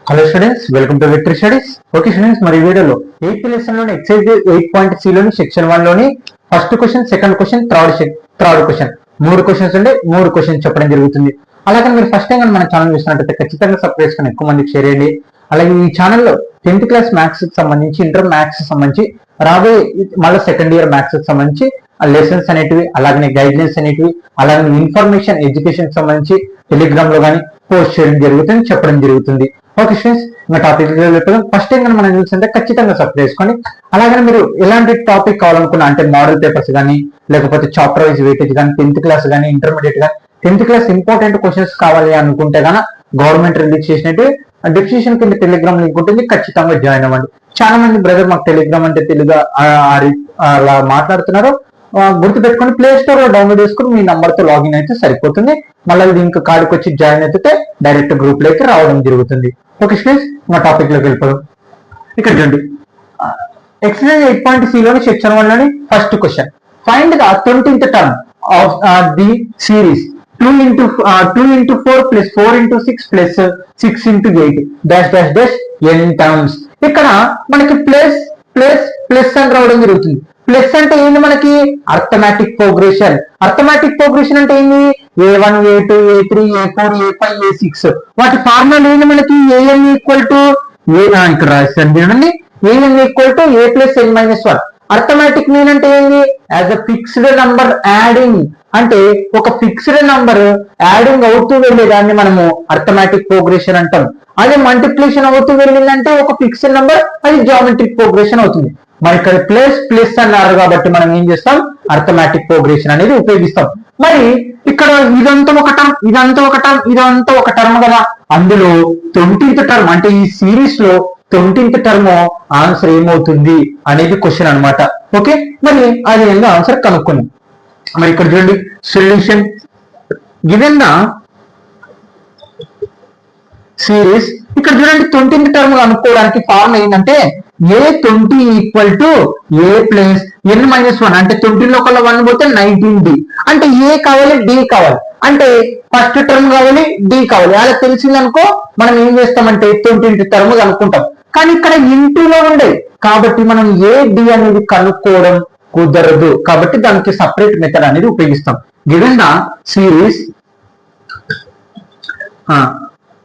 Hello students, welcome to victory studies. Okay students, మరి ఈ వీడియోలో 8th లెసన్ లోని ఎక్సైజ్ 8.c లోని సెక్షన్ 1 లోని first question, second question, third question, మూడు క్వశ్చన్స్ ఉంటే మూడు క్వశ్చన్స్ చెప్పడం జరుగుతుంది. అలాగే మీరు ఫస్ట్ టైం మన ఛానల్ చూసినట్లయితే ఖచ్చితంగా సబ్స్క్రైబ్ చేసుకొని ఎక్కువ మందికి షేర్ చేయండి. అలాగే ఈ ఛానల్లో 10th క్లాస్ మ్యాథ్స్ కి సంబంధించి, ఇంటర్ మ్యాథ్స్ కి సంబంధించి, రాబోయే మళ్ళీ సెకండ్ ఇయర్ మ్యాథ్స్ కి సంబంధించి లెసన్స్ అనేటివి, అలాగే గైడ్ లైన్స్ అనేటివి, అలాగే ఇన్ఫర్మేషన్ ఎడ్యుకేషన్ కి సంబంధించి టెలిగ్రామ్ లో కానీ పోస్ట్ చేయడం జరుగుతుంది, చెప్పడం జరుగుతుంది. ఓకే స్టూడెంట్స్, ఇంకా టాపిక్ ఫస్ట్ టైం మనం చూస్తుంటే ఖచ్చితంగా సబ్స్క్రైబ్ చేసుకోండి. అలాగే మీరు ఎలాంటి టాపిక్ కావాలనుకున్నా, అంటే మోడల్ పేపర్స్ కానీ, లేకపోతే చాప్టర్ వైజ్ వెయిటేజ్ కానీ, 10th క్లాస్ కానీ, ఇంటర్మీడియట్ కానీ, 10th క్లాస్ ఇంపార్టెంట్ క్వశ్చన్స్ కావాలి అనుకుంటే గాన గవర్నమెంట్ రిలీజ్ చేసినట్టు డిస్క్రిప్షన్ కింద టెలిగ్రామ్ లింక్ ఉంటుంది, ఖచ్చితంగా జాయిన్ అవ్వండి. చాలా మంది బ్రదర్ మాకు టెలిగ్రామ్ అంటే తెలుగు అలా మాట్లాడుతున్నారు, గుర్తుపెట్టుకొని ప్లే స్టోర్ లో డౌన్లోడ్ చేసుకుని మీ నంబర్ తో లాగిన్ అయితే సరిపోతుంది. మళ్ళీ లింక్ కార్డుకి వచ్చి జాయిన్ అయితే డైరెక్ట్ గ్రూప్ లోకి రావడం జరుగుతుంది. ఓకే స్టూడెంట్స్, మా టాపిక్ లోకి వెళ్ళిపోదాం. ఇక్కడ చూడండి, ఎక్సర్సైజ్ 8.c లోని సెక్షన్ 1 లోని first question, find the 20th term of the series 2 into 4 plus 4 into 6 plus 6 into 8 dash dash dash n terms. ఇక్కడ మనకి ప్లస్ ప్లస్ ప్లస్ అని రావడం జరుగుతుంది. ప్లస్ అంటే ఏంది? మనకి అర్థమెటిక్ ప్రోగ్రెషన్. అర్థమెటిక్ ప్రోగ్రెషన్ అంటే ఏంది? A1, A2, A3, A4, A5, A6 వాటి ఫార్ములా ఏంది? మనకి an ఈక్వల్ టు ఇక్కడ రాశాను చూడండి, an equal to a plus n minus 1. Arithmetic mean అంటే ఏంది? As a fixed number adding, అంటే ఒక ఫిక్స్డ్ నంబర్ యాడింగ్ అవుతూ వెళ్ళేదాన్ని మనము అర్థమెటిక్ ప్రోగ్రెషన్ అంటాం. అదే మల్టిప్లికేషన్ అవుతూ వెళ్ళిందంటే ఒక ఫిక్స్డ్ నంబర్, అది జామెట్రిక్ ప్రోగ్రెషన్ అవుతుంది. మరి ఇక్కడ ప్లస్ ప్లస్ అన్నారు కాబట్టి మనం ఏం చేస్తాం? అర్థమెటిక్ ప్రోగ్రెషన్ అనేది ఉపయోగిస్తాం. మరి ఇక్కడ ఇదంతా ఒక టర్మ్, ఇదంతా ఒక టర్మ్, ఇదంతా ఒక టర్మ్ కదా. అందులో 20th టర్మ్ అంటే ఈ సిరీస్ లో 20th టర్మ్ ఆన్సర్ ఏమవుతుంది అనేది క్వశ్చన్ అన్నమాట. ఓకే, మరి అది ఏందో ఆన్సర్ కనుక్కుందాం. మరి ఇక్కడ చూడండి, సొల్యూషన్ గివెన్ ద సిరీస్. ఇక్కడ చూడండి, 20th టర్మ్ కనుక్కోవడానికి ఫార్ములా ఏంటంటే A20 equal to A plus n minus 1. అంటే 20 లో 1 పోతే 19D. అంటే A కావాలి, D కావాలి, అంటే ఫస్ట్ టర్మ్ కావాలి, D కావాలి. అలా తెలిసిందనుకో మనం ఏం చేస్తామంటే 20th టర్మ్ కనుక్కుంటాం. కానీ ఇక్కడ ఇంటూలో ఉండే కాబట్టి మనం A D అనేది కనుక్కోవడం కుదరదు, కాబట్టి దానికి సపరేట్ మెథడ్ అనేది ఉపయోగిస్తాం. గివెన్ ద సిరీస్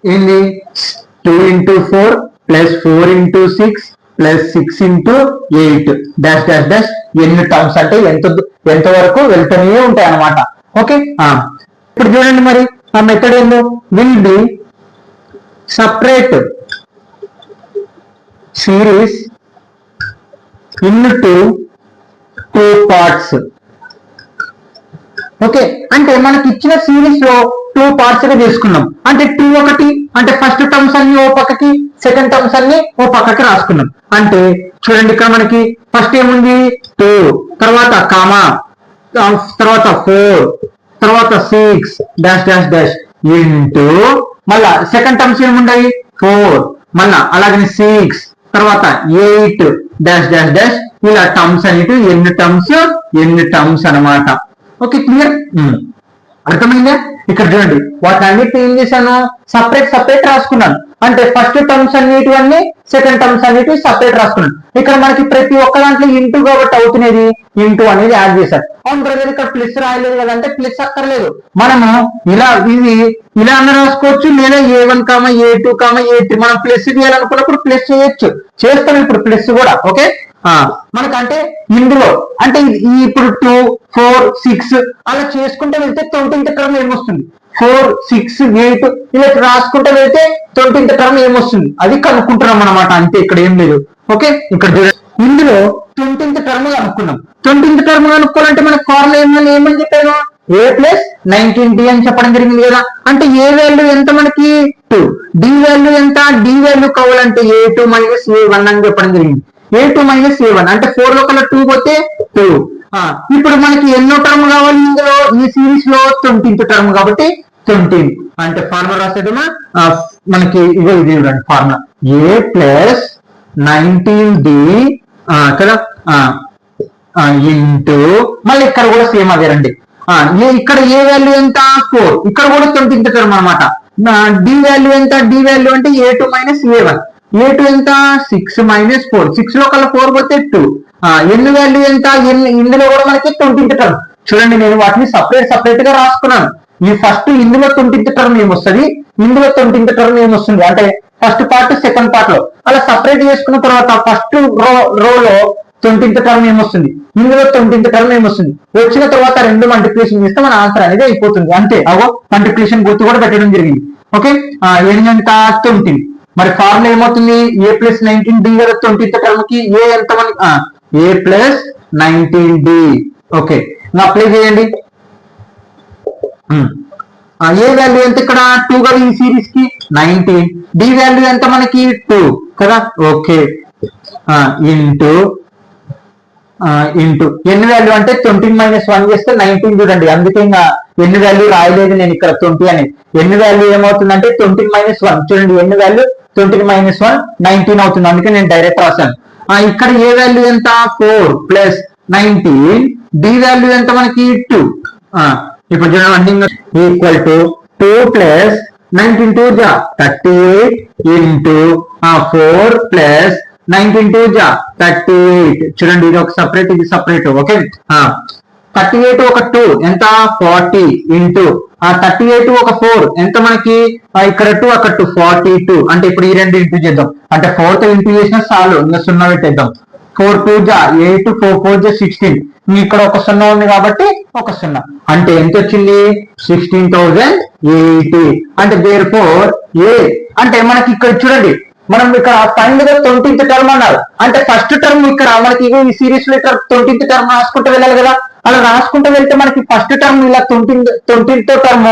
ఏంది 2 into 4 plus 4 into 6 plus 6 into 8 dash dash dash ఎన్ని టర్మ్స్ అంటే ఎంత వరకు వెళ్తూనే ఉంటాయి అన్నమాట. ఓకే, ఇప్పుడు చూడండి, మరి ఆ మెథడ్ ఏందో, will be separate series into 2 parts. Okay, అంటే మనకి ఇచ్చిన సిరీస్ లో 2 parts గా తీసుకున్నాం. అంటే 2 ఒకటి అంటే ఫస్ట్ టర్మ్స్ అన్ని ఓ పక్కకి, సెకండ్ టర్మ్స్ అన్ని ఓ పక్కకి రాసుకున్నాం. అంటే చూడండి, ఇక్కడ మనకి ఫస్ట్ ఏముంది 2, తర్వాత కామా, తర్వాత 4, తర్వాత 6 డాష్ డాష్ డాష్ ఇంటూ మళ్ళా సెకండ్ టర్మ్స్ ఏముంటాయి 4, మళ్ళా అలాగనే 6, తర్వాత 8 డాష్ డాష్ డాష్. ఇలా టర్మ్స్ అనేవి ఎన్ని టర్మ్స్ అన్నమాట. ఓకే, క్లియర్, అర్థమైందా? ఇక్కడ చూడండి, వాటి అన్నిటిని ఏం చేశాను? సపరేట్ రాసుకున్నాను. అంటే ఫస్ట్ టర్మ్స్ అన్నిటివన్నీ, సెకండ్ టర్మ్స్ అన్నిటివి సపరేట్ రాసుకున్నాను. ఇక్కడ మనకి ప్రతి ఒక్క దాంట్లో ఇంటూ కాబట్టి అవుతున్నది ఇంటూ అనేది యాడ్ చేశారు. అవును బ్రదర్, ఇక్కడ ప్లస్ రాయలేదు కదా అంటే ప్లస్ అక్కర్లేదు, మనము ఇలా అన్న రాసుకోవచ్చు, లేదా A1, A2, A3 మనం ప్లస్ చేయాలనుకున్నప్పుడు ప్లస్ చేయొచ్చు, చేస్తాం ఇప్పుడు ప్లస్ కూడా. ఓకే, మనకంటే ఇందులో అంటే ఇప్పుడు 2, 4, 6 అలా చేసుకుంటే వెళ్తే 20th టర్మ్ ఏమొస్తుంది? 4, 6, 8 ఇలా రాసుకుంటే వెళ్తే 20th టర్మ్ ఏమొస్తుంది అది కనుక్కుంటున్నాం అనమాట. అంతే, ఇక్కడ ఏం లేదు. ఓకే, ఇక్కడ ఇందులో 20th టర్మ్ కనుక్కున్నాం. 20th టర్మ్ కనుక్కోవాలంటే మన ఫార్ములా ఏమని చెప్పాను? A ప్లస్ 19D అని చెప్పడం జరిగింది కదా. అంటే A వాల్యూ ఎంత మనకి 2, D వాల్యూ ఎంత? D వాల్యూ కావాలంటే A2 మైనస్ A1 అని చెప్పడం జరిగింది. A2 మైనస్ A1 అంటే 4 లో 2 పోతే 2. ఇప్పుడు మనకి ఎన్నో టర్మ్ కావాలి? ఇందులో ఈ సిరీస్ లో 20th టర్మ్ కాబట్టి 20. అంటే ఫార్ములా రాసేదమ్మా, మనకి ఇది చూడండి ఫార్ములా A ప్లస్ 19D కదా ఇంటూ మళ్ళీ ఇక్కడ కూడా సేమ్ అదే రండి. ఇక్కడ ఏ వాల్యూ ఎంత? 4. ఇక్కడ కూడా 20th టర్మ్ అనమాట. డి వాల్యూ ఎంత, డి వాల్యూ అంటే A2 మైనస్ A1. A2 ఎంత 6 మైనస్ 4, 6 లో కల్లా 4 పోతే 2. ఎన్ వాల్యూ ఎంత, ఇందులో కూడా మనకి 20th టర్మ్. చూడండి నేను వాటిని సపరేట్ గా రాసుకున్నాను. ఈ ఫస్ట్ ఇందులో 20th టర్మ్ ఏమొస్తుంది, ఇందులో 20th టర్మ్ ఏమొస్తుంది అంటే ఫస్ట్ పార్ట్ సెకండ్ పార్ట్ లో అలా సపరేట్ చేసుకున్న తర్వాత ఫస్ట్ రోలో 20th టర్మ్ ఏమొస్తుంది, ఇందులో 20th టర్మ్ ఏమొస్తుంది, వచ్చిన తర్వాత రెండు మల్టిప్లికేషన్ చేస్తే మన ఆన్సర్ అనేది అయిపోతుంది అంతే. అగో మల్టిప్లికేషన్ గుర్తు కూడా పెట్టడం జరిగింది. ఓకే, ఎంత 20. మరి ఫార్ములా ఏమవుతుంది, A ప్లస్ 19D కదా 20th టర్మ్ కి. ఏ ఎంత మనకి A plus 19D. Okay, apply చేయండి. ఏ వాల్యూ ఎంత ఇక్కడ 2 కదా ఈ సిరీస్ కి 19. డి వాల్యూ ఎంత మనకి 2 కదా. ఓకే, ఇంటూ ఎన్ వాల్యూ అంటే 20 మైనస్ 1 చేస్తే 19 చూడండి. అందుకే ఇంకా ఎన్ వాల్యూ రాయలేదు నేను ఇక్కడ 20 అని. ఎన్ వాల్యూ ఏమవుతుందంటే 20 మైనస్ 1 చూడండి. ఎన్ వాల్యూ 20 మైనస్ 1 19 అవుతుంది. అందుకే నేను డైరెక్ట్ రాశాను. ఇక్కడ ఏ వాల్యూ ఎంత 4 ప్లస్ 19. డి వాల్యూ ఎంత మనకి 2. ఇప్పుడు చూడండి ఈక్వల్ టు 2 ప్లస్ 19 2 జా 38 ఇంటూ 4 ప్లస్ 19 2 జా 38. చూడండి ఇది ఒక సపరేట్, ఇది సపరేట్. ఓకే, 38 ఒక 2 ఎంత 40 ఇంటూ 38 ఒక 4 ఎంత మనకి ఇక్కడ 2 అక్కడ 2 42. అంటే ఇప్పుడు ఈ రెండు ఇంటూ చేద్దాం. అంటే 4 తో ఇంటూ చేసినా చాలు, ఇంకా 0 పెట్టేద్దాం. 4 2 జా 8 4 4 జా 16. ఇక్కడ ఒక 0 ఉంది కాబట్టి ఒక 0. అంటే ఎంత వచ్చింది 16,080. అంటే therefore ఏ అంటే మనకి ఇక్కడ చూడండి, మనం ఇక్కడ ఫైండ్ ద 20th టర్మ్ అన్నారు. అంటే ఫస్ట్ టర్మ్ ఇక్కడ మనకి ఈ సిరీస్ లో ఇక్కడ 20th టర్మ్ రాసుకుంటూ వెళ్ళాలి కదా. అలా రాసుకుంటూ వెళ్తే మనకి ఫస్ట్ టర్మ్ ఇలా 20th టర్మ్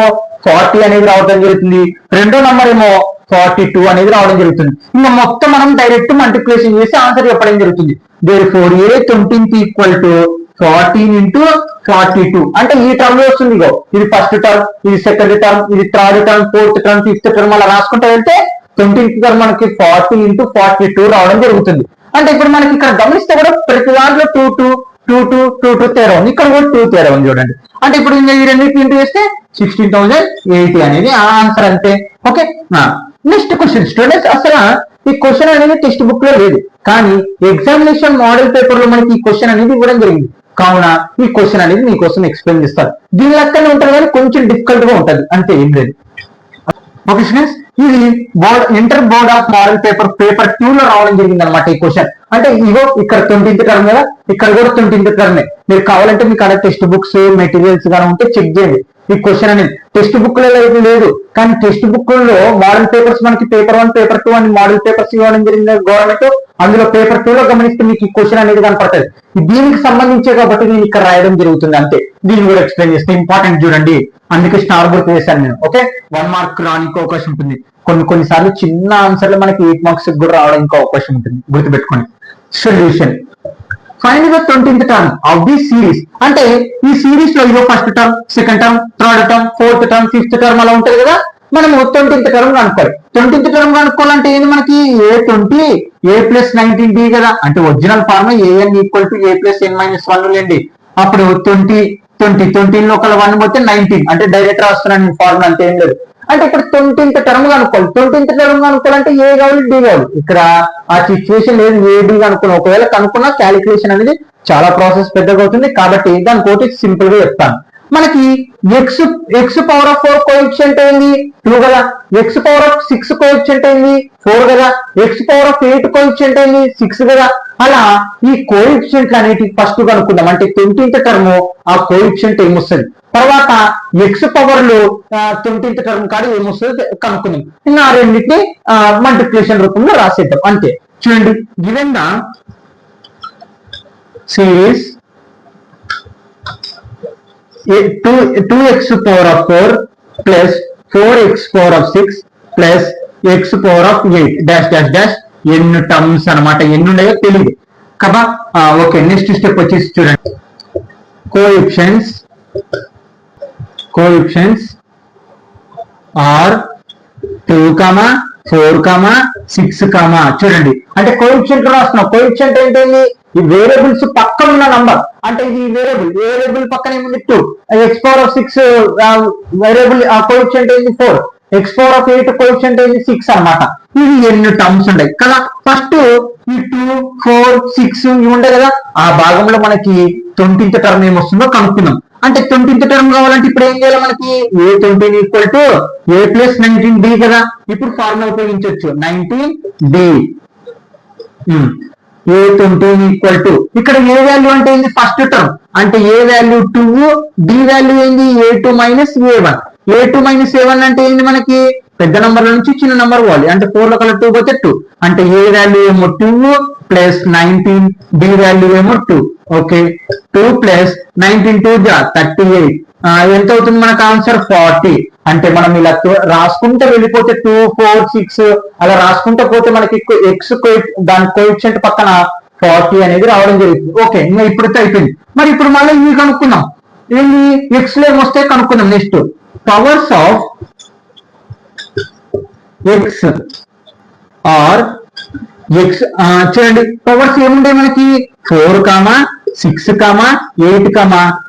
40 అనేది రావడం జరుగుతుంది. రెండో నంబర్ ఏమో 42 అనేది రావడం జరుగుతుంది. ఇంకా మొత్తం మనం డైరెక్ట్ మల్టిప్లికేషన్ చేసి ఆన్సర్ చెప్పడం జరుగుతుంది. therefore A 20th equal to 14 into 42. అంటే ఈ టర్మ్ వస్తుంది. ఇగో ఇది ఫస్ట్ టర్మ్, ఇది సెకండ్ టర్మ్, ఇది third term, fourth term, fifth term అలా రాసుకుంటూ వెళ్తే 20th టర్మ్ మనకి 40 ఇంటూ 42 రావడం జరుగుతుంది. అంటే ఇప్పుడు మనకి ఇక్కడ గమనిస్తే కూడా ప్రతి దాంట్లో 2 2 2 2 2 2 తేడా ఉంది. ఇక్కడ కూడా 2 తేడా ఉంది చూడండి. అంటే ఇప్పుడు ఈ రెండింటిని ఇంటూ చేస్తే 16,080 అనేది ఆన్సర్ అంతే. Okay, next question students. అసలు ఈ క్వశ్చన్ అనేది టెక్స్ట్ బుక్ లో లేదు, కానీ ఎగ్జామినేషన్ మోడల్ పేపర్ లో మనకి ఈ క్వశ్చన్ అనేది ఇవ్వడం జరిగింది. కావున ఈ క్వశ్చన్ అనేది మీకోసం ఎక్స్ప్లెయిన్ చేస్తారు. దీని లెక్కనే ఉంటుంది కానీ కొంచెం డిఫికల్ట్ గా ఉంటుంది అంతే, ఏం లేదు. ఓకే స్టూడెంట్స్, ఇది inter board of model paper 2 లో రావడం జరిగింది అనమాట ఈ క్వశ్చన్. అంటే ఇగో ఇక్కడ 20th టర్మ్ కదా, ఇక్కడ కూడా 20th టర్మ్. మీరు కావాలంటే మీకు అక్కడ టెక్స్ట్ బుక్స్ మెటీరియల్స్ కానీ ఉంటే చెక్ చేయండి. ఈ క్వశ్చన్ అనేది టెక్స్ట్ బుక్ లో లేదు, కానీ టెక్స్ట్ బుక్ లో మోడల్ పేపర్స్ మనకి పేపర్ 1 పేపర్ 2 అని మోడల్ పేపర్స్ ఇవ్వడం జరిగింది గవర్నమెంట్. అందులో పేపర్ 2 లో గమనిస్తే మీకు ఈ క్వశ్చన్ అనేది కనపడుతుంది. దీనికి సంబంధించే కాబట్టి నేను ఇక్కడ రాయడం జరుగుతుంది అంతే. దీన్ని కూడా ఎక్స్ప్లెయిన్ చేస్తే ఇంపార్టెంట్ చూడండి, అందుకే స్టార్ గుర్తు వేశాను నేను. ఓకే, 1 మార్క్ రానికి అవకాశం ఉంటుంది. కొన్నిసార్లు చిన్న ఆన్సర్లు మనకి 8 మార్క్స్ కూడా రావడానికి అవకాశం ఉంటుంది, గుర్తుపెట్టుకోండి. Solution find the 20th term of the series. అంటే ఈ సిరీస్ లో ఇదో first term, second term, third term, fourth term, fifth term అలా ఉంటుంది కదా. మనం 20th టర్మ్ కనుక్కోవాలి. 20th టర్మ్ కనుక్కోవాలంటే ఏంది మనకి A20 A ప్లస్ 19D కదా. అంటే original form AN equal to A plus N minus 1 లేండి. అప్పుడు 20 లో ఒక 1 పోతే 19. అంటే డైరెక్ట్ రాస్తున్నాను ఫార్ములా, అంతే ఏం లేదు. అంటే ఇక్కడ 20th టర్మ్ కనుక్కోవాలి. 20th టర్మ్ కనుక్కోవాలంటే ఏ కావాలి, డి కావాలి. ఇక్కడ ఆ సిచ్యువేషన్ లేదు, ఏడి కనుక్కున్నాం. ఒకవేళ కనుక్కున్నా క్యాలిక్యులేషన్ అనేది చాలా ప్రాసెస్ పెద్దగా అవుతుంది. కాబట్టి దానికోటి సింపుల్ గా చెప్తాను. మనకి ఎక్స్ పవర్ ఆఫ్ 4 కోఎఫిషియంట్ అయింది 2 కదా. ఎక్స్ పవర్ ఆఫ్ 6 కోఎఫిషియంట్ అయింది 4 కదా. ఎక్స్ పవర్ ఆఫ్ 8 కోఎఫిషియంట్ అయింది 6 కదా. అలా ఈ కోఎఫిషియంట్లు అనేటివి ఫస్ట్ కనుక్కుందాం. అంటే 20th టర్మ్ ఆ కోఎఫిషియంట్ ఏమొస్తుంది, తర్వాత ఎక్స్ పవర్ లో 20th టర్మ్ కాడ ఏమొస్తుంది కనుక్కుందాం. ఇంకా ఆ రెండింటిని మల్టిప్లికేషన్ రూపంలో రాసేద్దాం అంతే. చూడండి, given the series 2x power of 4 plus 4x power of 6 plus x power of 8 dash dash dash ఎన్ని టర్మ్స్ అనమాట. ఎన్ని ఉన్నాయో తెలియదు కదా. ఓకే, నెక్స్ట్ స్టెప్ వచ్చేసి చూడండి, కోఎఫిషియెంట్స్ ఆర్ 2, 4, 6, చూడండి. అంటే కోఎఫిషియంట్ రాస్తున్నాం. కోఎఫిషియంట్ ఏంటండి, ఈ వేరియబుల్స్ పక్కన ఉన్న నంబర్. అంటే ఇది వేరియబుల్ పక్కన ఏముంది 2. x power of 6 variable coefficient ఏంటి 4. ఎక్స్ పవర్ ఆఫ్ 8 కోఎఫిషియంట్ ఏంది 6 అన్నమాట. ఇవి ఎన్ని టర్మ్స్ ఉన్నాయి కదా. ఫస్ట్ ఈ 2, 4, 6 ఇవి ఉంటాయి కదా, ఆ భాగంలో మనకి 20th టర్మ్ ఏమొస్తుందో కనుక్కుందాం. అంటే 20th టర్మ్ కావాలంటే ఇప్పుడు ఏం చేయాలి, మనకి A20 equal to A plus 19D కదా. ఇప్పుడు ఫార్ములా ఉపయోగించవచ్చు 19D. A20 ఈక్వల్ టు ఇక్కడ ఏ వాల్యూ అంటే ఏంది ఫస్ట్ టర్మ్, అంటే ఏ వాల్యూ 2, డి వాల్యూ ఏంది A2 minus A1. A2 minus A1 అంటే ఏంది, మనకి పెద్ద నంబర్ నుంచి చిన్న నంబర్ పోవాలి. అంటే 4 లో కల్లా 2 పోతే 2, అంటే ఏ వాల్యూ ఏమో 2 ప్లస్ 19, డి వాల్యూ ఏమో 2. ఓకే, 2 ప్లస్ 19 2 జా 38. ఎంత అవుతుంది మనకు ఆన్సర్ 40. అంటే మనం ఇలా రాసుకుంటే వెళ్ళిపోతే 2, 4, 6 అలా రాసుకుంటూ పోతే మనకి ఎక్స్ దాని కోఎఫిషియంట్ పక్కన 40 అనేది రావడం జరుగుతుంది. ఓకే, ఇంకా ఇప్పుడైతే అయిపోయింది. మరి ఇప్పుడు మళ్ళీ ఇవి కనుక్కుందాం. ఏంటి ఎక్స్ లో ఏమొస్తే కనుక్కుందాం. Next powers of x are x. చూడండి పవర్స్ ఏముండే మనకి 4, 6, 8,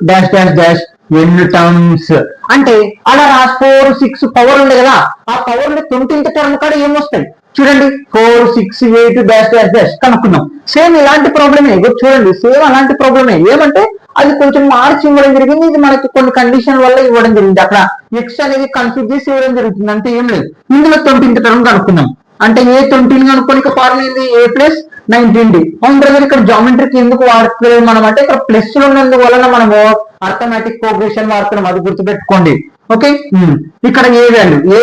డాష్ డాష్ డాష్ ఎన్ని టర్మ్స్ అంటే అలా 4, 6 పవర్ ఉండే కదా, ఆ పవర్ లో 20th టర్మ్ కాడ ఏమొస్తాయి చూడండి 4, 6, 8 డాష్ డాష్ డాష్ కనుక్కున్నాం. సేమ్ ఇలాంటి ప్రాబ్లమే చూడండి, సేమ్ అలాంటి ప్రాబ్లమే. ఏమంటే అది కొంచెం మార్చి ఇవ్వడం జరిగింది, ఇది మనకి కొన్ని కండిషన్ వల్ల ఇవ్వడం జరిగింది. అక్కడ ఎక్స్ అనేది కన్ఫ్యూజ్ చేసి ఇవ్వడం జరుగుతుంది, అంటే ఏం లేదు. ఇందులో 20th టర్మ్ కనుక్కున్నాం. అంటే A20 కనుక్కొని ఫార్ములా ఏంది A ప్లస్ 19D. అవును బ్రదర్, ఇక్కడ జామెట్రీకి ఎందుకు వాడుతుంది మనం అంటే ఇక్కడ ప్లస్ ఉన్నందువలన మనము అర్థమెటిక్ ప్రోగ్రెషన్ వాడుతున్నాం, అది గుర్తుపెట్టుకోండి. ఓకే, ఇక్కడ ఏ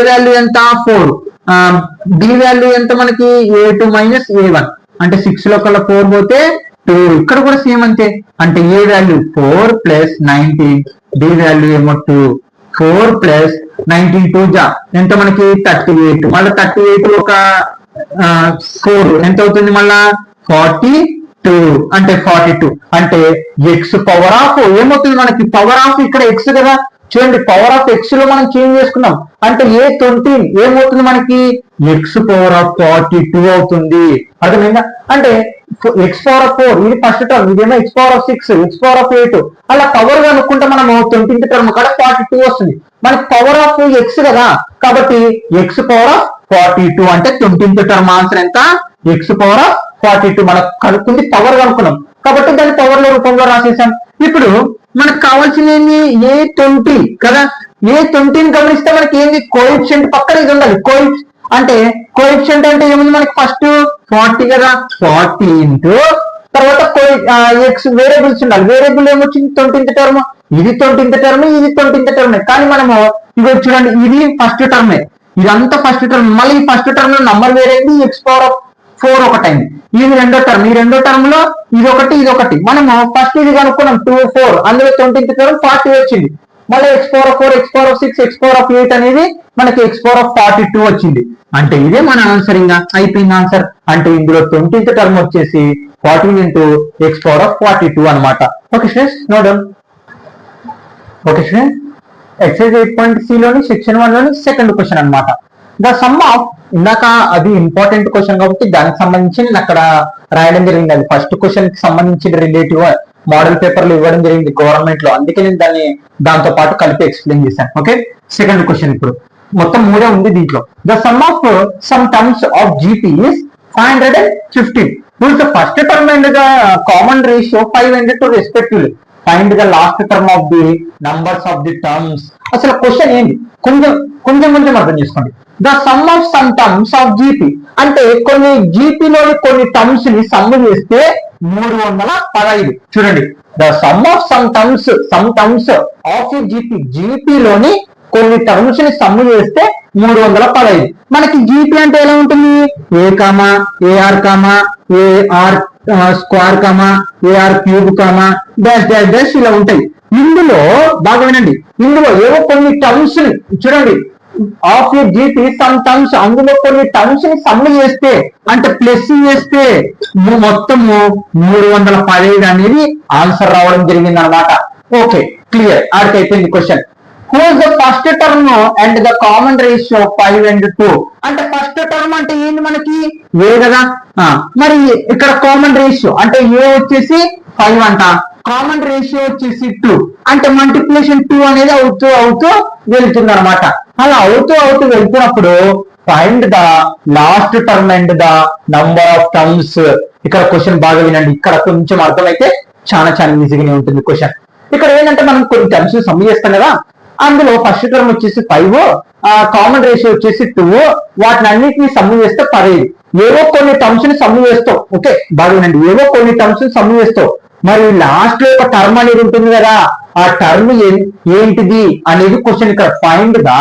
వాల్యూ ఎంత 4, డి వాల్యూ ఎంత మనకి A2 మైనస్ A1. అంటే 6 లో కల్లా 4 పోతే 2. ఇక్కడ కూడా సేమ్ అంతే, అంటే ఏ వాల్యూ 4 ప్లస్ 19, డి వాల్యూ ఏమో 2. 4 ప్లస్ 19 2 జా ఎంత మనకి 38. మళ్ళీ 38 ఒక 4 ఎంత అవుతుంది, మళ్ళా 42. అంటే 42 అంటే ఎక్స్ పవర్ ఆఫ్ ఏమవుతుంది మనకి, పవర్ ఆఫ్ ఇక్కడ ఎక్స్ కదా. చూడండి పవర్ ఆఫ్ ఎక్స్ లో మనం చేంజ్ చేసుకున్నాం, అంటే A20 ఏమవుతుంది మనకి ఎక్స్ పవర్ ఆఫ్ 42 అవుతుంది. అర్థమైందా, అంటే ఎక్స్ పవర్ ఆఫ్ 4 ఇది ఫస్ట్ టర్మ్, ఇదేమో X power of 6, X power of 8 అలా పవర్ గా అనుకుంటే మనం 20th టర్మ్ కూడా 42 వస్తుంది. మనకి పవర్ ఆఫ్ ఎక్స్ కదా, కాబట్టి ఎక్స్ పవర్ ఆఫ్ 42 అంటే 20th టర్మ్ ఆన్సర్ ఎంత ఎక్స్ పవర్ ఆఫ్ 42. మనకు కనుక్కుంది పవర్ కనుక్కున్నాం కాబట్టి దాన్ని పవర్ లో రూపంలో రాసేసాం. ఇప్పుడు మనకు కావాల్సింది ఏంటి A20 కదా. A20ని గమనిస్తే మనకి ఏంది కోఎఫిషియంట్ పక్కన ఇది ఉండాలి. కోఎఫిషియంట్ అంటే ఏముంది మనకి ఫస్ట్ 40 కదా, 40 ఇంటూ తర్వాత ఎక్స్ వేరియబుల్స్ ఉండాలి. వేరియబుల్ ఏమొచ్చింది 20th టర్మ్, ఇది 20th టర్మ్, ఇది 20th టర్మ్. కానీ మనము ఇవి చూడండి ఇది ఫస్ట్ టర్మే, ఇదంతా ఫస్ట్ టర్మ్. మళ్ళీ ఈ ఫస్ట్ టర్మ్ లో నంబర్ వేరేది ఎక్స్ పవర్ ఆఫ్ 4 ఒకటైంది. ఇది రెండో టర్మ్, ఈ రెండో టర్మ్ లో ఇది ఒకటి. మనము ఫస్ట్ ఇది కనుక్కున్నాం 2, 4, అందులో 20th టర్మ్ 40 వచ్చింది. మళ్ళీ X power of 4, X power of 6, X power of 8 అనేది మనకి ఎక్స్ పవర్ ఆఫ్ 42 వచ్చింది. అంటే ఇదే మన ఆన్సర్, ఇంకా అయిపోయింది ఆన్సర్. అంటే ఇందులో 20th టర్మ్ వచ్చేసి 14 ఇంటూ ఎక్స్ పవర్ ఆఫ్ 42 అనమాట. Okay students, note down. Okay students, exercise 8.C లోని సెక్షన్ 1 లోని సెకండ్ క్వశ్చన్ అనమాట. ద సమ్ ఆఫ్, ఇందాక అది ఇంపార్టెంట్ క్వశ్చన్ కాబట్టి దానికి సంబంధించి నేను అక్కడ రాయడం జరిగింది. అది ఫస్ట్ క్వశ్చన్ కి సంబంధించిన రిలేటివ్ మోడల్ పేపర్ లో ఇవ్వడం జరిగింది గవర్నమెంట్ లో, అందుకే నేను దాంతో పాటు కలిపి ఎక్స్ప్లెయిన్ చేశాను. ఓకే, సెకండ్ క్వశ్చన్ ఇప్పుడు మొత్తం 3 ఉంది దీంట్లో. The sum of some terms of GP is 515. Whose the first term and the common ratio 5 and 2 respectively. Find the last term of the numbers of the terms. అసలు question ఏంటి కొంచెం అర్థం చేసుకోండి. The sum of some terms of GP అంటే కొన్ని జీపీలోని కొన్ని terms ని some చేస్తే 315. చూడండి, the sum of some terms of జీపీలోని కొన్ని టర్మ్స్ ని సమ్ చేస్తే 315. మనకి జీపీ అంటే ఎలా ఉంటుంది, A comma AR comma AR square comma AR cube comma dash dash dash ఇలా ఉంటాయి. ఇందులో బాగా వినండి, ఇందులో ఏవో కొన్ని టర్మ్స్ ని చూడండి of A GP some terms, అందులో కొన్ని టర్మ్స్ ని సమ్ చేస్తే అంటే ప్లస్ చేస్తే మొత్తము 315 అనేది ఆన్సర్ రావడం జరిగింది అనమాట. ఓకే, క్లియర్, ఆడికి అయిపోయింది question. Who is the first term and the common ratio 5 and 2? అంటే ఫస్ట్ టర్మ్ అంటే ఏంటి మనకి ఏ కదా. మరి ఇక్కడ కామన్ రేషియో అంటే ఏ వచ్చేసి 5 అంట, కామన్ రేషియో వచ్చేసి 2 అంటే మల్టిప్లికేషన్ 2 అనేది అవుతూ వెళ్తుంది అనమాట. అలా అవుతూ అవుతూ వెళ్తున్నప్పుడు find the last term and the number of terms. ఇక్కడ క్వశ్చన్ బాగా వినండి, ఇక్కడ కొంచెం అర్థమైతే చాలా చాలా ఈజీగానే ఉంటుంది క్వశ్చన్. ఇక్కడ ఏంటంటే మనం కొన్ని టర్మ్స్ సమ్ చేస్తాం కదా, అందులో ఫస్ట్ టర్మ్ వచ్చేసి 5, కామన్ రేషియో వచ్చేసి 2, వాటిని అన్నిటిని సమ్ చేస్తే 15. ఏవో కొన్ని టర్మ్స్ ని సమ్ చేస్తావు, ఓకే బాగా వినండి, ఏవో కొన్ని టర్మ్స్ ని సమ్ చేస్తావు. మరి లాస్ట్ లో ఒక టర్మ్ అనేది ఉంటుంది కదా, ఆ టర్మ్ ఏంటిది అనేది క్వశ్చన్. ఇక్కడ find the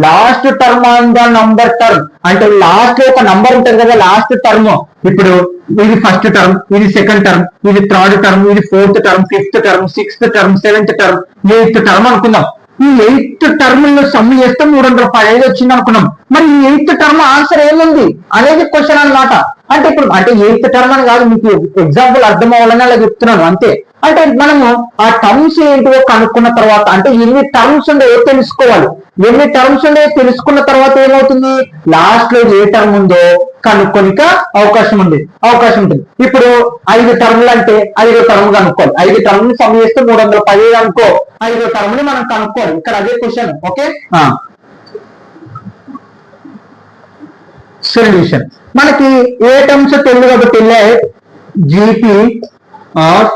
last term on the number term అంటే లాస్ట్ లో ఒక నంబర్ ఉంటుంది కదా, లాస్ట్ టర్మ్. ఇప్పుడు ఇది ఫస్ట్ టర్మ్, ఇది సెకండ్ టర్మ్, ఇది థర్డ్ టర్మ్, ఇది fourth term, fifth term, sixth term, seventh term, eighth term అనుకుందాం. ఈ ఎయిత్ టర్మ్ లో సమ్ చేస్తే 315 వచ్చింది అనుకున్నాం. మరి ఈ ఎయిత్ టర్మ్ ఆన్సర్ ఏముంది అనేది క్వశ్చన్ అన్నమాట. అంటే ఇప్పుడు అంటే ఎయిత్ టర్మ్ అని కాదు, మీకు ఎగ్జాంపుల్ అర్థం అవ్వాలని అలా చెప్తున్నాను అంతే. అంటే మనము ఆ టర్మ్స్ ఏంటో కనుక్కున్న తర్వాత, అంటే ఎన్ని టర్మ్స్ ఉండేవో తెలుసుకోవాలి. ఎన్ని టర్మ్స్ ఉండేవో తెలుసుకున్న తర్వాత ఏమవుతుంది, లాస్ట్ లో ఏ టర్మ్ ఉందో కనుక్కోనిక అవకాశం ఉంటుంది. ఇప్పుడు 5 టర్ములు అంటే 5వ టర్మ్ కనుక్కోవాలి. 5 టర్మ్ ని సమ్ చేస్తే 315 అనుకో, 5వ టర్మ్ ని మనం కనుక్కోవాలి. ఇక్కడ అదే క్వశ్చన్. ఓకే, సొల్యూషన్ మనకి ఏ టర్మ్స్ తెలియదు కాబట్టి GP of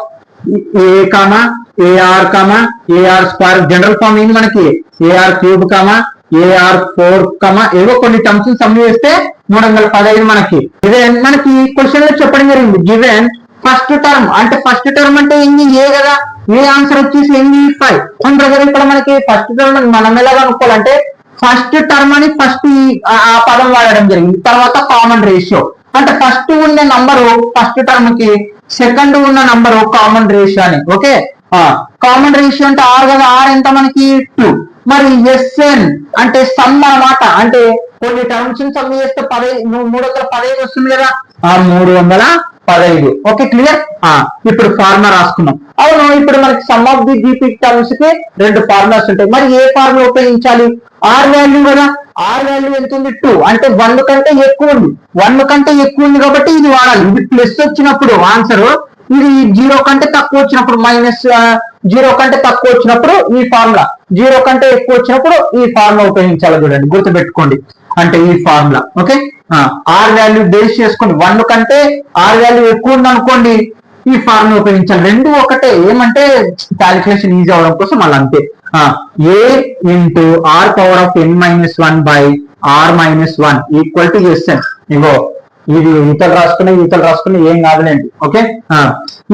a comma AR comma AR square, general form ఏంది మనకి a r cube comma a r 4 comma ఏవో కొన్ని టర్మ్స్ సమ్ చేస్తే 315 మనకి. ఇదే మనకి క్వశ్చన్ లో చెప్పడం జరిగింది. గివెన్ ఫస్ట్ టర్మ్ అంటే ఫస్ట్ టర్మ్ అంటే ఏంది ఏ కదా, ఏ ఆన్సర్ వచ్చేసి ఏంది 5 అంటారు కదా. ఇక్కడ మనకి ఫస్ట్ టర్మ్ మనం ఎలా కనుక్కోవాలంటే ఫస్ట్ టర్మ్ అని ఫస్ట్ ఆ పదం వాడడం జరిగింది. తర్వాత కామన్ రేషియో అంటే ఫస్ట్ ఉన్న నంబరు ఫస్ట్ టర్మ్ కి, సెకండ్ ఉన్న నంబరు కామన్ రేషియో అని. ఓకే, కామన్ రేషియో అంటే ఆర్ కదా, ఆర్ ఎంత మనకి 2. మరి ఎస్ఎన్ అంటే సమ్ అన్నమాట, అంటే కొన్ని టర్మ్స్ సమ్ చేస్తే 315 వస్తుంది కదా, 315. Okay clear. ఇప్పుడు ఫార్ములా రాసుకున్నాం. అవును, ఇప్పుడు మనకి some of the GP terms కి 2 ఫార్ములాస్ ఉంటాయి. మరి ఏ ఫార్ములా ఉపయోగించాలి, ఆర్ వాల్యూ కదా, ఆర్ వాల్యూ ఎంత ఉంది 2 అంటే 1 కంటే ఎక్కువ ఉంది, 1 కంటే ఎక్కువ ఉంది కాబట్టి ఇది వాడాలి. ఇది ప్లస్ వచ్చినప్పుడు ఆన్సర్, ఇది 0 కంటే తక్కువ వచ్చినప్పుడు, -0 కంటే తక్కువ వచ్చినప్పుడు ఈ ఫార్ములా, 0 కంటే ఎక్కువ వచ్చినప్పుడు ఈ ఫార్ములా ఉపయోగించాలి. చూడండి గుర్తుపెట్టుకోండి, అంటే ఈ formula. Okay, r value base చేసుకోండి, 1 కంటే ఆర్ వాల్యూ ఎక్కువ ఉంది అనుకోండి, ఈ ఫార్ములా ఉపయోగించాలి. రెండు ఒకటే, ఏమంటే క్యాలిక్యులేషన్ ఈజీ అవడం కోసం అలా అంతే. A into R power of n-1 by r-1 equal to SN. ఇగో ఇది ఈతలు రాసుకుని ఏం కాదులేండి. ఓకే,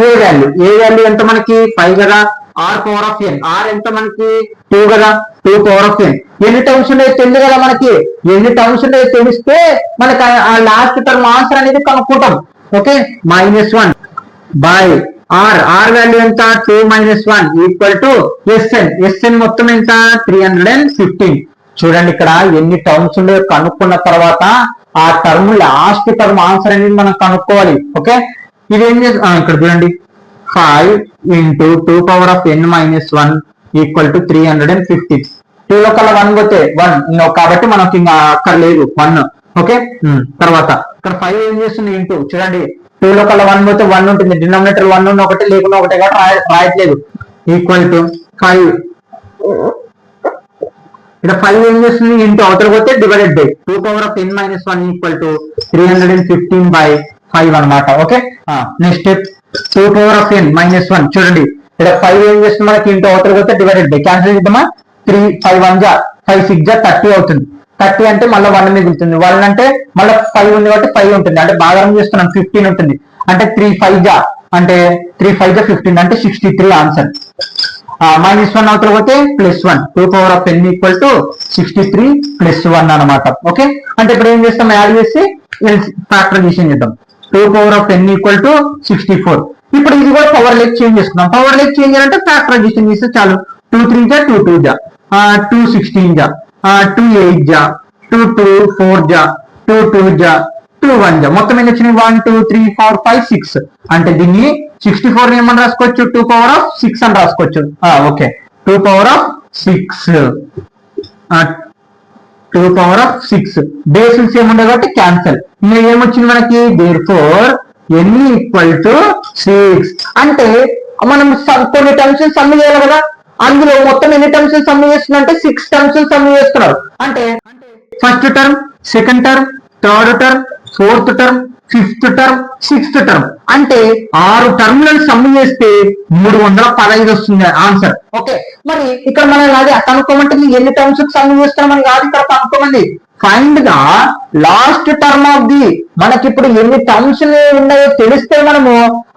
ఏ వాల్యూ ఎంత మనకి 5 కదా, r power of n, r ఎంత మనకి 2 కదా, 2 పవర్ ఆఫ్ n. ఎన్ని టర్మ్స్ ఉన్నాయో తెలియదు కదా మనకి, ఎన్ని టర్మ్స్ ఉన్నాయో తెలిస్తే మనకి ఆ లాస్ట్ టర్మ్ ఆన్సర్ అనేది కనుక్కుంటాం. ఓకే, -1 బై ఆర్ వాల్యూ ఎంత 2 - 1 ఈక్వల్ టు ఎస్ఎన్ మొత్తం ఎంత 315. చూడండి ఇక్కడ ఎన్ని టర్మ్స్ ఉండేవి కనుక్కున్న తర్వాత ఆ టర్మ్ లాస్ట్ టర్మ్ ఆన్సర్ అనేది మనం కనుక్కోవాలి. ఓకే, ఇది ఏం చేస్తాం ఇక్కడ చూడండి, 5 into 2 power of n-1 equal to 350. 2 లో కల్లా 1 పోతే 1 కాబట్టి మనకి ఇంకా అక్కడ లేదు 1. ఓకే, తర్వాత ఇక్కడ 5 ఏం చేస్తుంది ఇంటూ, చూడండి 2 లో కల్లా 1 పోతే 1 ఉంటుంది, డినామినేటర్ 1 ఉన్న ఒకటి లేకుండా ఒకటే కాబట్టి రాయట్లేదు. ఈక్వల్ టు 5, ఇక్కడ 5 ఏం చేస్తుంది ఇంటూ అవతల పోతే divided by 2 power of n-1 equal to 315 by 5 అనమాట. Okay, next 2 power of n-1 చూడండి ఇక్కడ 5 ఏం చేస్తుంది మనకి ఇంటూ అవతల పోతే డివైడెడ్ బై, క్యాన్సిల్ చేద్దామా, 3 5 1 జా 5 6 జా 30 అవుతుంది. 30 అంటే మళ్ళీ 1 మిగులుతుంది, 1 అంటే మళ్ళీ 5 ఉంది కాబట్టి 5 ఉంటుంది, అంటే బాగా చేస్తున్నాం 15 ఉంటుంది, అంటే 3 5 జా అంటే 3 5 జా 15 అంటే 63 ఆన్సర్. -1 అవతల పోతే +1, 2 power of n equal to 63 +1 అనమాట. ఓకే, అంటే ఇప్పుడు ఏం చేస్తాం, యాడ్ చేసి ఫ్యాక్టరైజేషన్ చేద్దాం. 2 power of n equal to 64. ఇప్పుడు ఇది కూడా పవర్ లెక్ చేంజ్ చేసుకున్నాం. పవర్ లెక్ చేంజ్ అంటే ఫ్యాక్టరైజేషన్ చేస్తే చాలు. 2 3 జా 2 2 జా 2 16 జా 2 8 జా 2 2 4 జా 2 2 జా 2 1 జా మొత్తం ఎన్ని వచ్చినాయి 1 2 3 4 5 6. అంటే దీన్ని 64 ఏమని రాసుకోవచ్చు, 2 పవర్ ఆఫ్ 6 అని రాసుకోవచ్చు. Okay, 2 power of 6, 2 power of 6 basics ఏముండే కాబట్టి క్యాన్సల్. ఇంకా ఏమొచ్చింది మనకి, therefore n ఈక్వల్ టు 6. అంటే మనం కొన్ని టర్మ్స్ సమ్ చేయాలి కదా, అందులో మొత్తం ఎన్ని టర్మ్స్ సమ్ చేస్తున్నారు అంటే 6 టర్మ్స్ సమ్ చేస్తున్నారు. అంటే first term, second term, third term, fourth term, fifth term, sixth term అంటే 6 టర్మ్లను సమ్ చేస్తే 315 వస్తుంది ఆన్సర్. ఓకే, మరి ఇక్కడ మనం అది కనుక్కోమంటే ఎన్ని టర్మ్స్ సమ్ చేస్తాం అని కాదు ఇక్కడ కనుక్కోమండి. Find the last term of the, మనకి ఇప్పుడు ఎన్ని టర్మ్స్ ఉన్నాయో తెలిస్తే మనము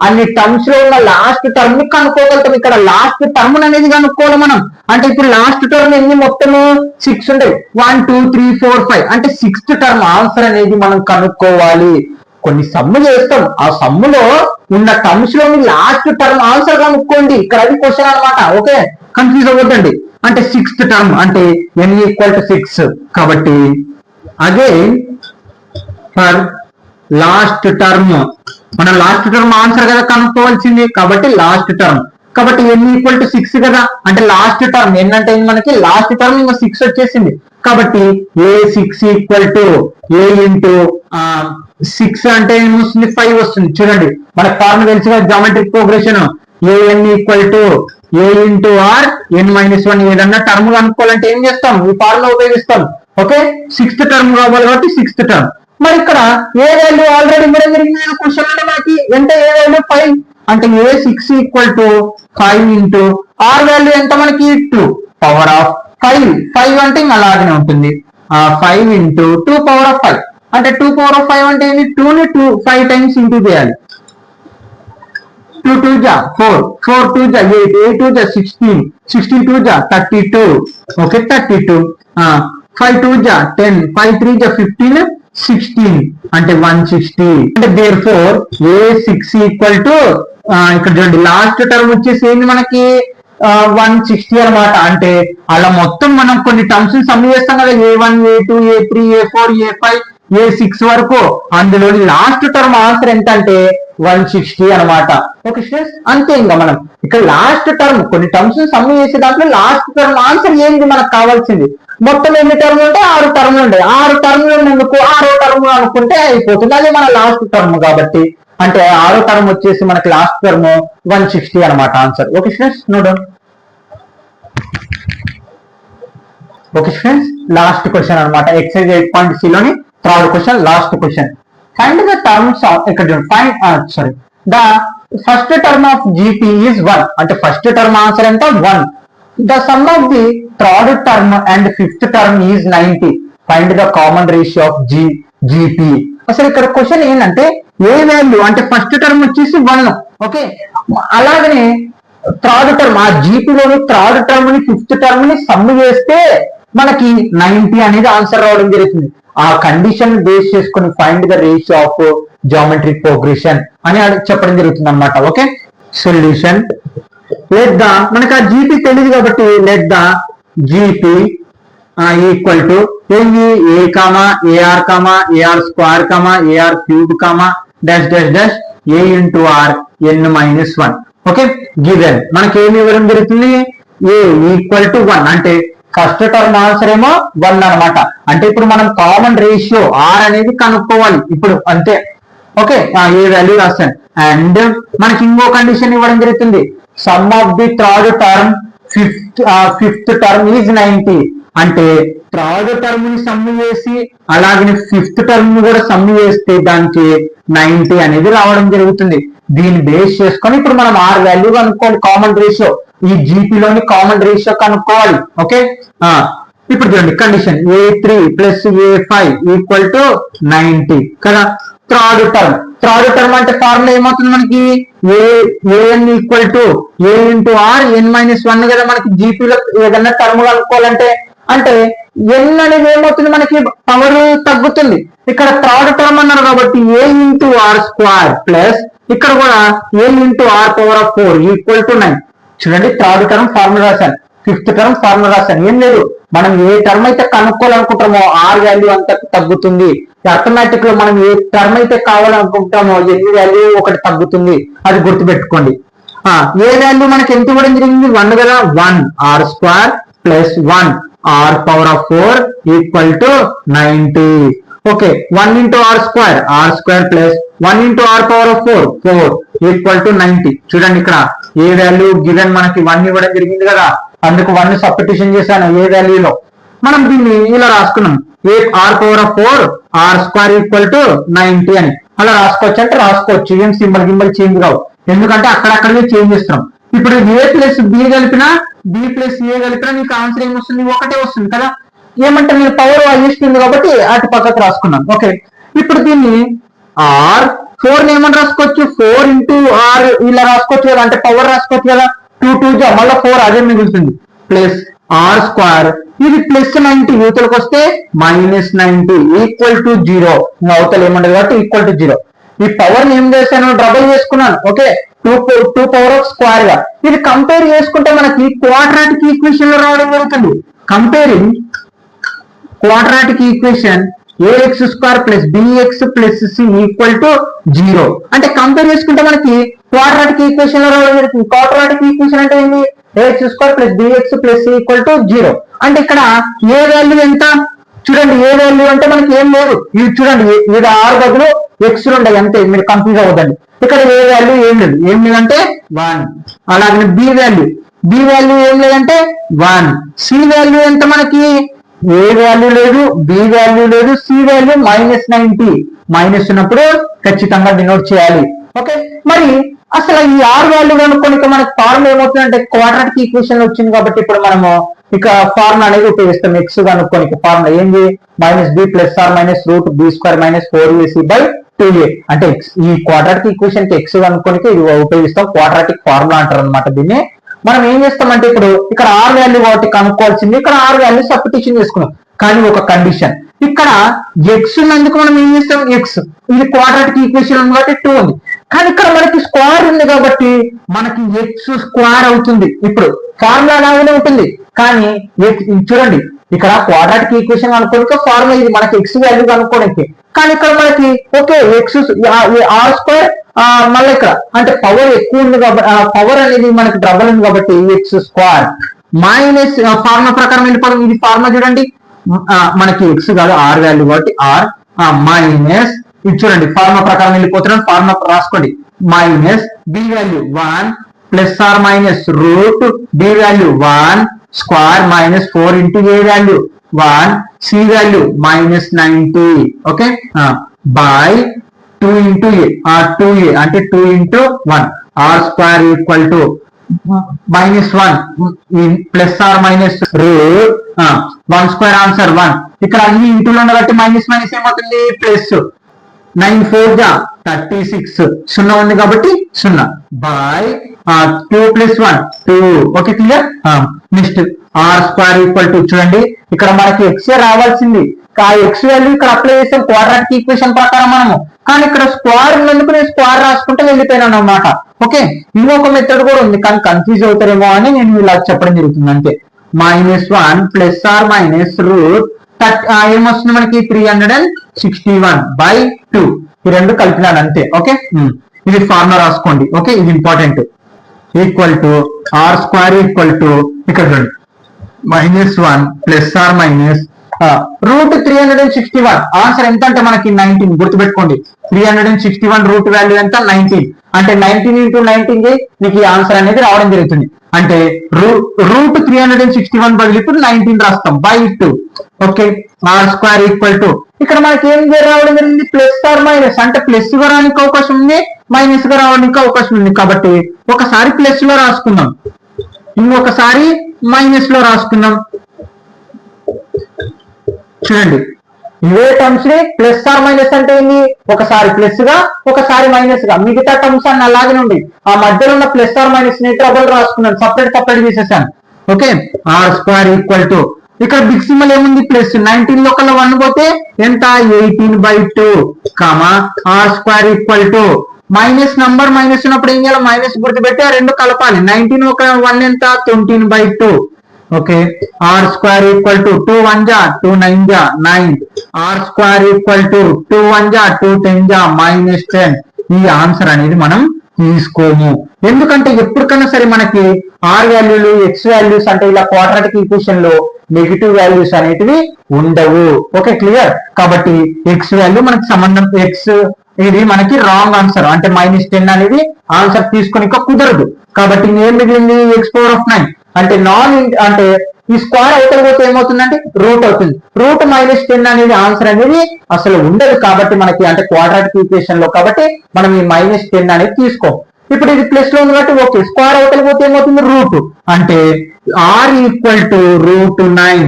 అన్ని టర్మ్స్ లో ఉన్న లాస్ట్ టర్మ్ ని కనుక్కోగలుగుతాం. ఇక్కడ లాస్ట్ టర్మ్ అనేది కనుక్కోవాలి మనం. అంటే ఇప్పుడు లాస్ట్ టర్మ్ ఎన్ని మొత్తము 6 ఉంటాయి. 1 2 3 4 5 అంటే సిక్స్త్ టర్మ్ ఆన్సర్ అనేది మనం కనుక్కోవాలి. కొన్ని సమ్ము చేస్తాం, ఆ సమ్ములో ఉన్న టర్మ్స్ లోని లాస్ట్ టర్మ్ ఆన్సర్ కనుక్కోండి. ఇక్కడ అది క్వశ్చన్ అనమాట. ఓకే, కన్ఫ్యూజ్ అవ్వద్దండి. అంటే సిక్స్త్ టర్మ్ అంటే n = 6 కాబట్టి అగైన్ ఫర్ లాస్ట్ టర్మ్, మనం లాస్ట్ టర్మ్ ఆన్సర్ కదా కనుక్కోవాల్సింది కాబట్టి లాస్ట్ టర్మ్, కాబట్టి n = 6 కదా. అంటే లాస్ట్ టర్మ్ n అంటే మనకి లాస్ట్ టర్మ్ ఇంకా 6 వచ్చేసింది కాబట్టి a6 = a ఇంటూ 6 అంటే ఏమొస్తుంది 5 వస్తుంది. చూడండి మనకు ఫార్ములా తెలుసు కదా, geometric progression an = a into r n-1. ఏదన్నా టర్మ్ కనుక్కోవాలంటే ఏం చేస్తాం, ఈ ఫార్ములా ఉపయోగిస్తాం. ఓకే, సిక్స్త్ టర్మ్ కావాలి కాబట్టి సిక్స్త్ టర్మ్. మరి ఇక్కడ ఏ వాల్యూ ఆల్రెడీ ఇవ్వడం జరిగింది క్వశ్చన్ అంటే మనకి ఎంత, ఏ వాల్యూ 5 అంటే a6 = 5 ఇంటూ r వాల్యూ ఎంత మనకి 2 పవర్ ఆఫ్ 5. 5 అంటే ఇంకా అలాగనే ఉంటుంది. 5 ఇంటూ 2 పవర్ ఆఫ్ 5 అంటే 2 పవర్ ఆఫ్ 5 అంటే ఏంటి, 2 ని 5 టైమ్స్ ఇంటూ చేయాలి. 2 2 జా 4, 4 2 జా 8, 8 2 జా 16, 16 2 జా 32. ఓకే 32. 5 2 జా 10, 5 3 జా 15, 16 అంటే 160. అంటే therefore a6 = ఇక్కడ చూడండి లాస్ట్ టర్మ్ వచ్చేసి ఏంది మనకి 160 అనమాట. అంటే అలా మొత్తం మనం కొన్ని టర్మ్స్ సమ్ చేస్తాం కదా, a1 a2 a3 a4 a5 a6 వరకు. అందులోని లాస్ట్ టర్మ్ ఆన్సర్ ఎంత అంటే 160 అనమాట. ఓకే స్టూడెంట్స్, అంతే ఇంకా మనం ఇక్కడ లాస్ట్ టర్మ్ కొన్ని టర్మ్స్ సమ్ చేసే దాంట్లో లాస్ట్ టర్మ్ ఆన్సర్ ఏంది మనకు కావాల్సింది. మొత్తం ఎన్ని టర్మ్ ఉంటాయి, 6 టర్మ్లు ఉంటాయి. 6 టర్మ్లు ఉన్నందుకు 6వ టర్మ్ అనుకుంటే అయిపోతుంది, అదే మన లాస్ట్ టర్మ్ కాబట్టి. అంటే 6వ టర్మ్ వచ్చేసి మనకి లాస్ట్ టర్మ్ 160 అనమాట answer. Okay students, no doubt. Okay students, last question అనమాట ఎక్సర్సైజ్ 8.c లోని third question, last question. Find the terms of, ఇక్కడ find the first term of GP is 1 అంటే ఫస్ట్ టర్మ్ ఆన్సర్ ఎంత 1. The sum of the third term and fifth term is 90. Find the common ratio of GP. అసలు ఇక్కడ question ఏంటంటే A value అంటే first term వచ్చేసి 1. Okay, అలాగనే third term ఆ జీపీలోని third term ని ఫిఫ్త్ టర్మ్ ని సమ్ చేస్తే మనకి 90 అనేది ఆన్సర్ రావడం జరుగుతుంది. ఆ కండిషన్ బేస్ చేసుకుని find the ratio of geometric progression అని చెప్పడం జరుగుతుంది అనమాట. ఓకే, సొల్యూషన్ లెట్ ద, మనకి ఆ జీపీ తెలియదు కాబట్టి let the GP equal to ఏంటి a comma ar comma ar square comma ar cube comma dash dash dash a into r n-1. Okay, given మనకి ఏమి ఇవ్వడం జరుగుతుంది, a = 1 అంటే ఫస్ట్ టర్మ్ ఆన్సర్ ఏమో 1 అనమాట. అంటే ఇప్పుడు మనం కామన్ రేషియో r అనేది కనుక్కోవాలి ఇప్పుడు అంతే. ఓకే, ఏ వాల్యూ రాస్తాను. అండ్ మనకి ఇంకో కండిషన్ ఇవ్వడం జరుగుతుంది, some of the third term fifth term is 90. అంటే థర్డ్ టర్మ్ ని సమ్ చేసి అలాగే ఫిఫ్త్ టర్మ్ ని కూడా సమ్ చేస్తే దానికి 90 అనేది రావడం జరుగుతుంది. దీన్ని బేస్ చేసుకొని ఇప్పుడు మనం r వాల్యూ కనుక్కోవాలి, కామన్ రేషియో ఈ జీపీలోని కామన్ రేషియో కనుక్కోవాలి. ఓకే, ఇప్పుడు చూడండి కండిషన్ a3 + a5 = 90 కదా. థర్డ్ టర్మ్ అంటే ఫార్ములా ఏమవుతుంది మనకి an = a into r n-1 కదా. మనకి జీపీలో ఏదన్నా టర్మ్ కనుక్కోవాలంటే అంటే n అనేది ఏమవుతుంది మనకి పవర్ తగ్గుతుంది. ఇక్కడ థర్డ్ టర్మ్ అన్నారు కాబట్టి a into r square plus ఇక్కడ కూడా a into r power of 4 = 9. చూడండి థర్డ్ టర్మ్ ఫార్ములా రాశాను, ఫిఫ్త్ టర్మ్ ఫార్ములా రాశాను. ఏం లేదు, మనం ఏ టర్మ్ అయితే కనుక్కోవాలనుకుంటామో r వాల్యూ అంత తగ్గుతుంది. అర్థమెటిక్ లో మనం ఏ టర్మ్ అయితే కావాలనుకుంటామో n వాల్యూ ఒకటి తగ్గుతుంది, అది గుర్తుపెట్టుకోండి. ఏ వాల్యూ మనకి ఎంత ఇవ్వడం జరిగింది 1 కదా. 1 r square plus 1 r power of 4 = 90. Okay, 1 into r square plus 1 into r power of 4 = 90. చూడండి ఇక్కడ ఏ వాల్యూ గివెన్ మనకి 1 ఇవ్వడం జరిగింది కదా. అందుకు 1 సబ్స్టిట్యూషన్ చేశాను ఏ వాల్యూలో. మనం దీన్ని ఇలా రాసుకున్నాం, r⁴ r² = 90 అని అలా రాసుకోవచ్చు అంటే రాసుకోవచ్చు, ఏం సింబల్ గింబల్ చేంజ్ కావు, ఎందుకంటే అక్కడక్కడే చేంజ్ చేస్తున్నాం. ఇప్పుడు a ప్లస్ b కలిపినా b ప్లస్ a కలిపినా నీకు ఆన్సర్ ఏమొస్తుంది, ఒకటే వస్తుంది కదా. ఏమంటే నేను పవర్ ఇస్తుంది కాబట్టి అటు పక్కకు రాసుకున్నాం. ఓకే, ఇప్పుడు దీన్ని r4 ఏమని రాసుకోవచ్చు, 4 × r ఇలా రాసుకోవచ్చు కదా, అంటే పవర్ రాసుకోవచ్చు కదా. 2 2 జా మళ్ళీ 4 అదే మిగులుతుంది, ప్లస్ r², ఇది ప్లస్ 90 యువతలకు వస్తే -90 = 0. అవతల ఏమంటది కాబట్టి =0. ఈ పవర్ ని ఏం చేశాను, డబుల్ చేసుకున్నాను. ఓకే, 2 పవర్ ఆఫ్ స్క్వేర్ గా. ఇది కంపేర్ చేసుకుంటే మనకి క్వాడ్రాటిక్ ఈక్వేషన్ లో రావడం జరుగుతుంది. Comparing quadratic equation ax² + bx + c = 0 అంటే కంపేర్ చేసుకుంటే మనకి క్వాడ్రాటిక్ ఈక్వేషన్ లో రావడం జరుగుతుంది. క్వాడ్రాటిక్ ఈక్వేషన్ అంటే ఏంటి, ax² + bx + c = 0 అంటే ఇక్కడ ఏ వాల్యూ ఎంత చూడండి, ఏ వాల్యూ అంటే మనకి ఏం లేదు, ఇది చూడండి, ఇది r బదులు x ఉండదు అంతే, మీరు కన్ఫ్యూజ్ అవ్వదండి. ఇక్కడ ఏ వాల్యూ ఏం లేదంటే 1. అలాగే b వాల్యూ ఏం లేదంటే 1. c వాల్యూ ఎంత మనకి, ఏ వాల్యూ లేదు, బి వాల్యూ లేదు, సి వాల్యూ -90. మైనస్ ఉన్నప్పుడు ఖచ్చితంగా డినోట్ చేయాలి. ఓకే, మరి అసలు ఈ ఆర్ వాల్యూ కనుక్కొని మనకి ఫార్ములా ఏమవుతుందంటే క్వాడ్రాటిక్ ఈక్వేషన్ వచ్చింది కాబట్టి ఇప్పుడు మనము ఇక ఫార్ములా అనేది ఉపయోగిస్తాం. ఎక్స్ కనుక్కొని ఫార్ములా ఏంటి, -b + r -√b² - 4ac/2a అంటే ఈ క్వాడ్రాటిక్ ఈక్వేషన్ కి ఎక్స్ కనుక్కొని ఇది ఉపయోగిస్తాం. క్వాడ్రాటిక్ ఫార్ములా అంటారు అనమాట దీన్ని. మనం ఏం చేస్తామంటే ఇప్పుడు ఇక్కడ ఆర్ వాల్యూ కాబట్టి కనుక్కోవాల్సింది, ఇక్కడ ఆర్ వాల్యూ సబ్స్టిట్యూషన్ చేసుకున్నాం. కానీ ఒక కండిషన్, ఇక్కడ ఎక్స్ ఉన్నందుకు మనం ఏం చేస్తాం, ఎక్స్ ఇది క్వాడ్రాటిక్ ఈక్వేషన్ ఉంది కాబట్టి 2 ఉంది. కానీ ఇక్కడ మనకి స్క్వేర్ ఉంది కాబట్టి మనకి x² అవుతుంది. ఇప్పుడు ఫార్ములా లాగానే ఉంటుంది కానీ చూడండి, ఇక్కడ క్వాడ్రాటిక్ ఈక్వేషన్ అనుకోనిక ఫార్ములా ఇది మనకి ఎక్స్ వాల్యూ కనుక్కోడానికి. కానీ ఇక్కడ మనకి ఓకే ఎక్స్ r² మళ్ళీ ఇక్కడ అంటే పవర్ ఎక్కువ ఉంది కాబట్టి పవర్ అనేది మనకి డబుల్ ఉంది కాబట్టి x² మైనస్ ఫార్ములా ప్రకారం వెళ్ళిపోవడం. ఇది ఫార్ములా చూడండి, మనకి ఎక్స్ కాదు ఆర్ వాల్యూ కాబట్టి ఆర్ మైనస్ ఇది చూడండి ఫార్ములా ప్రకారం వెళ్ళిపోతున్నాం. ఫార్ములా రాసుకోండి, minus b value 1 ± √b value 1² - 4 × a value 1 c value -90. Okay, by 2 × a 2a అంటే 2 × 1 r² = -1 ± √1² ఆన్సర్ 1. ఇక్కడ అన్ని ఇంటూలో కాబట్టి మైనస్ ఏమవుతుంది, ప్లస్ 9 4 జా 36 0 ఉంది కాబట్టి 0 by 2 + 1 2. Okay, clear. Next r² చూడండి, ఇక్కడ మనకి ఎక్స్ రావాల్సింది, ఎక్స్ వాల్యూ ఇక్కడ అప్లై చేసాం క్వాడ్రాటిక్ ఈక్వేషన్ ప్రకారం మనము. కానీ ఇక్కడ స్క్వేర్ ఉన్నందుకు నేను స్క్వేర్ రాసుకుంటే వెళ్ళిపోయినాను అనమాట. ఓకే, ఇంకొక మెథడ్ కూడా ఉంది కానీ కన్ఫ్యూజ్ అవుతారేమో అని నేను ఇలా చెప్పడం జరుగుతుంది అంతే. -1 ± √30 ఏమొస్తుంది మనకి 361/2 ఈ రెండు కలిపినాను అంతే. ఓకే, ఇది ఫార్ములా రాసుకోండి. ఓకే, ఇది ఇంపార్టెంట్. r² ఇక్కడ చూడండి -1 ± √361 ఆన్సర్ ఎంత అంటే మనకి 19. గుర్తుపెట్టుకోండి, 361 రూట్ వాల్యూ ఎంత 19 అంటే 19 × 19 మీకు ఈ ఆన్సర్ అనేది రావడం జరుగుతుంది. అంటే √361 బదులు ఇప్పుడు 19 రాస్తాం బై 2. ఓకే, r² ఇక్కడ మనకి ఏం రావడం జరిగింది, ప్లస్ అంటే ప్లస్ గా రావడానికి అవకాశం ఉంది, మైనస్ గా రావడానికి అవకాశం ఉంది. కాబట్టి ఒకసారి ప్లస్ లో రాసుకుందాం, ఇంకొకసారి మైనస్ లో రాసుకుందాం. చూడండి, ఇవే టర్మ్స్ ని +or- అంటే ఏంటి, ఒకసారి ప్లస్ గా ఒకసారి మైనస్ గా, మిగతా టర్మ్స్ అన్ని అలాగే ఉంది. ఆ మధ్యలో ఉన్న +or- ని ట్రబుల్ రాసుకున్నాను, సపరేట్ తీసేసాను. ఓకే, r² ఇక్కడ బిగ్ సింబల్ ఏముంది, ప్లస్ 19 లో కల్లా 1 పోతే ఎంత 18/2 r² మైనస్ నంబర్ మైనస్ ఉన్నప్పుడు ఏం చేయాలి, మైనస్ గుర్తుపెట్టి ఆ రెండు కలపాలి. 19 ఒక 1 ఎంత 20/2. ఓకే, r² 2 1 జా 2 9 జా 9 r² 2 1 జా 2 10 జా -10. ఈ ఆన్సర్ అనేది మనం తీసుకోము, ఎందుకంటే ఎప్పటికైనా సరే మనకి ఆర్ వాల్యూలు ఎక్స్ వాల్యూస్ అంటే ఇలా క్వాడ్రాటిక్ ఈక్వేషన్ లో నెగిటివ్ వాల్యూస్ అనేటివి ఉండవు. Okay, clear. కాబట్టి ఎక్స్ వాల్యూ మనకి సంబంధం, ఎక్స్ ఇది మనకి రాంగ్ ఆన్సర్ అంటే -10 అనేది ఆన్సర్ తీసుకొని కుదరదు. కాబట్టి ఏం మిగిలింది, x⁴ అంటే అంటే ఈ స్క్వేర్ అవతల పోతే ఏమవుతుందంటే రూట్ అవుతుంది. రూట్ -10 అనేది ఆన్సర్ అనేది అసలు ఉండదు కాబట్టి మనకి అంటే క్వాడ్రాటిక్ ఈక్వేషన్ లో కాబట్టి మనం ఈ -10 అనేది తీసుకోం. ఇప్పుడు ఇది ప్లస్ లో ఉంది కాబట్టి ఓకే, స్క్వేర్ అవతల పోతే ఏమవుతుంది రూట్, అంటే r equal to √9.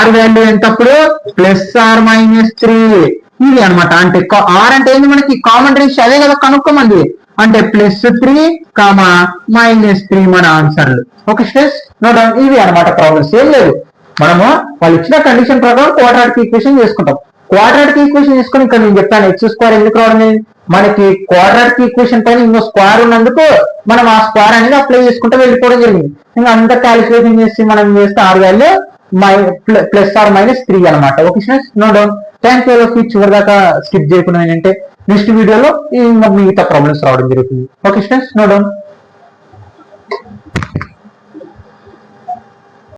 r value ఎంత అప్పుడు +or-3 ఇది అనమాట. అంటే r అంటే ఏంది మనకి కామన్ రేషియో అదే కదా కనుక్కోమంది, అంటే +3, -3 మన ఆన్సర్లు. Okay students, note down. ఇవి అనమాట ప్రాబ్లమ్స్, ఏం లేదు. మనము వాళ్ళు ఇచ్చిన కండిషన్ ప్రకారం క్వాడ్రాటిక్ ఈక్వేషన్ చేసుకుంటాం. క్వాడ్రాటిక్ ఈక్వేషన్ చేసుకుని ఇక్కడ నేను చెప్తాను x² ఎందుకు రావడం, మనకి క్వాడ్రాటిక్ ఈక్వేషన్ పైన ఇంకో స్క్వేర్ ఉన్నందుకు మనం ఆ స్క్వేర్ అనేది అప్లై చేసుకుంటూ వెళ్ళిపోవడం జరిగింది. ఇంకా అంతా క్యాలిక్యులేషన్ చేసి మనం చేస్తే r వాల్యూ +or-3 అనమాట. Okay students, note down. Thank you. చివరి దాకా స్కిప్ చేయకుండా ఏంటంటే నెక్స్ట్ వీడియోలో మిగతా ప్రాబ్లమ్స్ రావడం జరుగుతుంది. Okay students, note down.